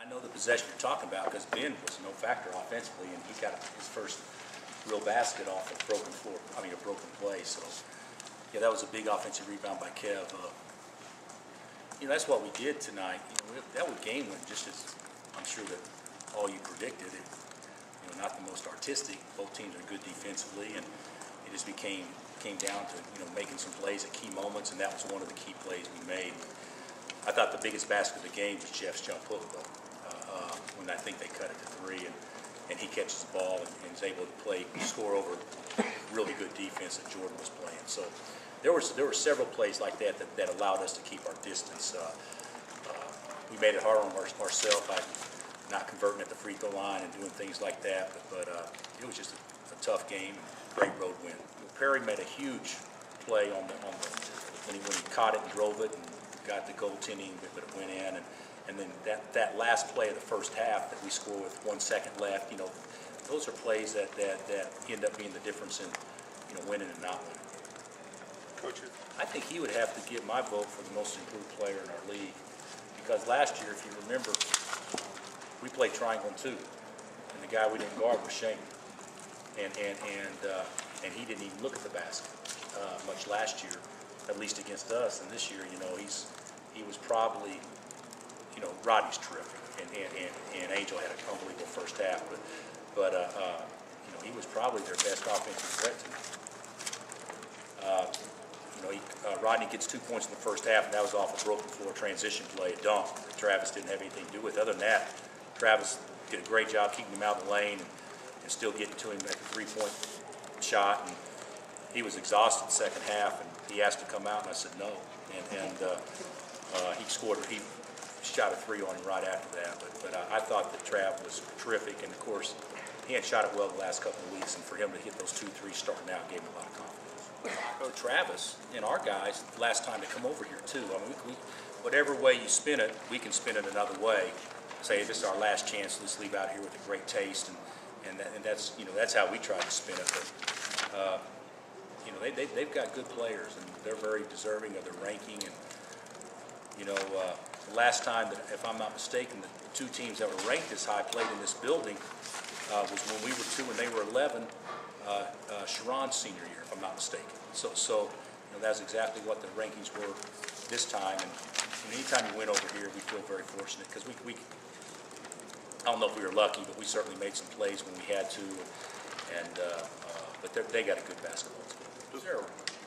I know the possession you're talking about because Ben was no factor offensively, and he got his first real basket off a broken play. So, yeah, that was a big offensive rebound by Kev. That's what we did tonight. That was game win, just as I'm sure that all you predicted. Not the most artistic. Both teams are good defensively, and it just came down to making some plays at key moments, and that was one of the key plays we made. I thought the biggest basket of the game was Jeff's jump hook, though, when I think they cut it to three, and he catches the ball and is able to score over really good defense that Jordan was playing. So there were several plays like that allowed us to keep our distance. We made it hard on ourselves by not converting at the free throw line and doing things like that, but it was just a tough game, great road win. Perry made a huge play when he caught it and drove it and got the goaltending, but it went in, and then that last play of the first half that we scored with 1 second left. Those are plays that end up being the difference in winning and not winning. Coach, I think he would have to get my vote for the most improved player in our league, because last year, if you remember, we played triangle and two, and the guy we didn't guard was Shane, and he didn't even look at the basket much last year, at least against us. And this year, he was probably, Rodney's terrific, and Angel had an unbelievable first half, but he was probably their best offensive threat tonight. Rodney gets 2 points in the first half, and that was off a broken floor transition play, a dunk that Travis didn't have anything to do with. Other than that, Travis did a great job keeping him out of the lane and still getting to him at the three-point shot. And he was exhausted the second half, and he asked to come out, and I said no. And he shot a three on him right after that. But I thought that Trav was terrific, and of course, he had shot it well the last couple of weeks, and for him to hit those 2-3 starting out gave him a lot of confidence. Travis and our guys, last time to come over here too. Whatever way you spin it, we can spin it another way. Say this is our last chance. Let's leave out here with a great taste, and that's how we try to spin it. But they've got good players, and they're very deserving of their ranking. And the last time that, if I'm not mistaken, the two teams that were ranked this high played in this building was when we were 2 and they were 11. Sharon's senior year, if I'm not mistaken. So that's exactly what the rankings were this time. And anytime you win over here, we feel very fortunate because we I don't know if we were lucky, but we certainly made some plays when we had to. But they got a good basketball team. They're a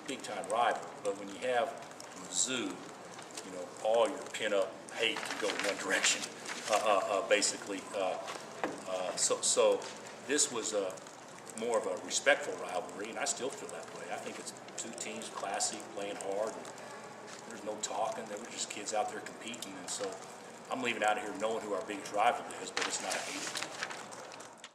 big-time rival. But when you have Mizzou, all your pin-up hate can go in one direction, basically. So this was more of a respectful rivalry, and I still feel that way. I think it's two teams, classy, playing hard, and there's no talking. They were just kids out there competing, and so I'm leaving out of here knowing who our biggest rival is, but it's not a hated.